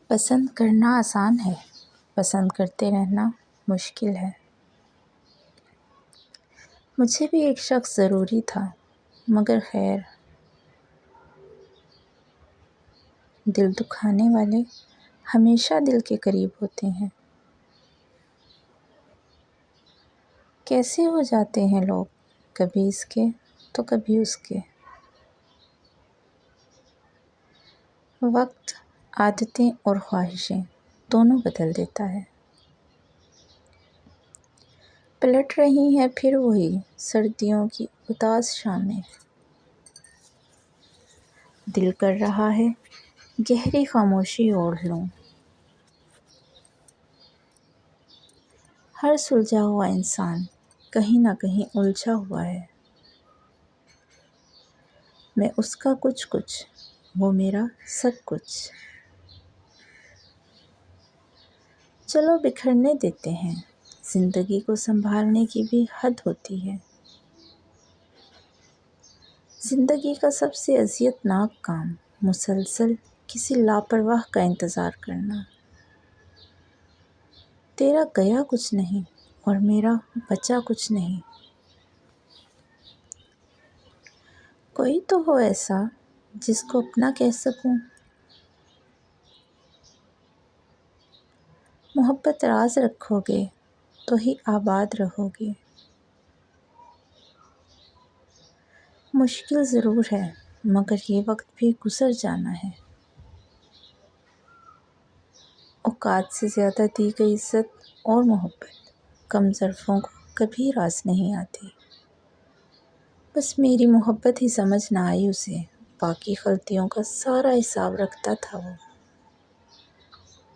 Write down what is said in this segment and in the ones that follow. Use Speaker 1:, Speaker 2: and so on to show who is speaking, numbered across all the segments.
Speaker 1: پسند کرنا آسان ہے، پسند کرتے رہنا مشکل ہے۔ مجھے بھی ایک شخص ضروری تھا، مگر خیر، دل دکھانے والے ہمیشہ دل کے قریب ہوتے ہیں۔ کیسے ہو جاتے ہیں لوگ، کبھی اس کے تو کبھی اس کے۔ وقت عادتیں اور خواہشیں دونوں بدل دیتا ہے۔ پلٹ رہی ہیں پھر وہی سردیوں کی اداس شامیں، دل کر رہا ہے گہری خاموشی اوڑھ لوں۔ ہر سلجھا ہوا انسان کہیں نہ کہیں الجھا ہوا ہے، میں اس کا کچھ کچھ، وہ میرا سب کچھ۔ چلو بکھرنے دیتے ہیں، زندگی کو سنبھالنے کی بھی حد ہوتی ہے۔ زندگی کا سب سے اذیت ناک کام مسلسل کسی لاپرواہ کا انتظار کرنا۔ تیرا گیا کچھ نہیں اور میرا بچا کچھ نہیں۔ کوئی تو ہو ایسا جس کو اپنا کہہ سکوں۔ محبت راز رکھو گے تو ہی آباد رہو گے۔ مشکل ضرور ہے مگر یہ وقت بھی گزر جانا ہے۔ اوقات سے زیادہ دی گئی عزت اور محبت کم ظرفوں کو کبھی راس نہیں آتی۔ بس میری محبت ہی سمجھ نہ آئی اسے، باقی غلطیوں کا سارا حساب رکھتا تھا وہ۔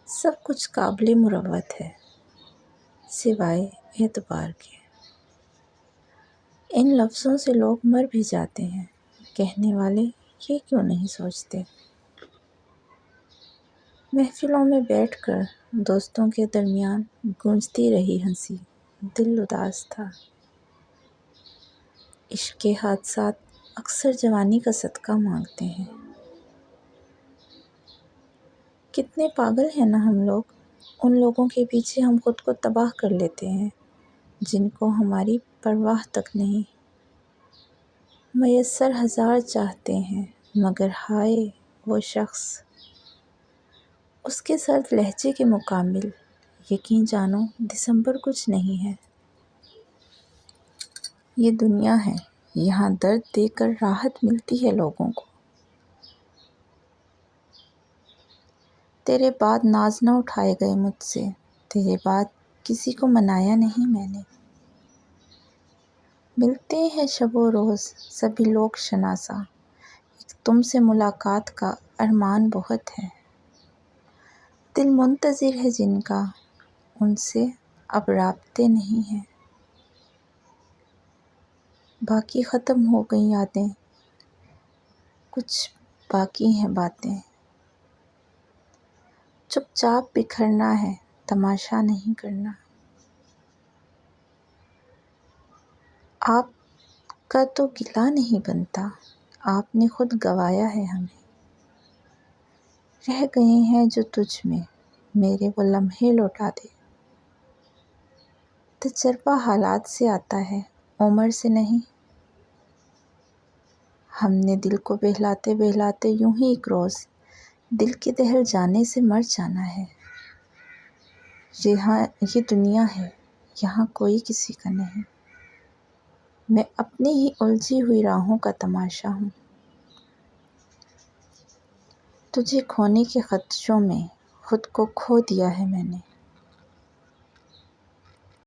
Speaker 1: سب کچھ قابل مروت ہے سوائے اعتبار کے۔ ان لفظوں سے لوگ مر بھی جاتے ہیں، کہنے والے یہ کیوں نہیں سوچتے۔ محفلوں میں بیٹھ کر دوستوں کے درمیان گونجتی رہی ہنسی، دل اداس تھا۔ عشق کے حادثات اکثر جوانی کا صدقہ مانگتے ہیں۔ کتنے پاگل ہیں نا ہم لوگ، ان لوگوں کے پیچھے ہم خود کو تباہ کر لیتے ہیں جن کو ہماری پرواہ تک نہیں۔ میسر ہزار چاہتے ہیں مگر ہائے وہ شخص، اس کے سرد لہجے کے مقابل یقین جانو دسمبر کچھ نہیں ہے۔ یہ دنیا ہے، یہاں درد دے کر راحت ملتی ہے لوگوں کو۔ تیرے بعد ناز نہ اٹھائے گئے مجھ سے، تیرے بعد کسی کو منایا نہیں میں نے۔ ملتے ہیں شب و روز سبھی لوگ شناسا، ایک تم سے ملاقات کا ارمان بہت ہے۔ دل منتظر ہے جن کا، ان سے اب رابطے نہیں ہیں۔ باقی ختم ہو گئیں یادیں، کچھ باقی ہیں باتیں۔ چپ چاپ بکھرنا ہے، تماشا نہیں کرنا۔ آپ کا تو گلہ نہیں بنتا، آپ نے خود گنوایا ہے ہمیں۔ رہ گئے ہیں جو تجھ میں، میرے وہ لمحے لوٹا دے۔ تجربہ حالات سے آتا ہے، عمر سے نہیں۔ ہم نے دل کو بہلاتے بہلاتے یوں ہی ایک روز دل کے دہل جانے سے مر جانا ہے۔ یہ دنیا ہے، یہاں کوئی کسی کا نہیں۔ میں اپنی ہی الجھی ہوئی راہوں کا تماشا ہوں۔ تجھے کھونے کے خدشوں میں خود کو کھو دیا ہے میں نے۔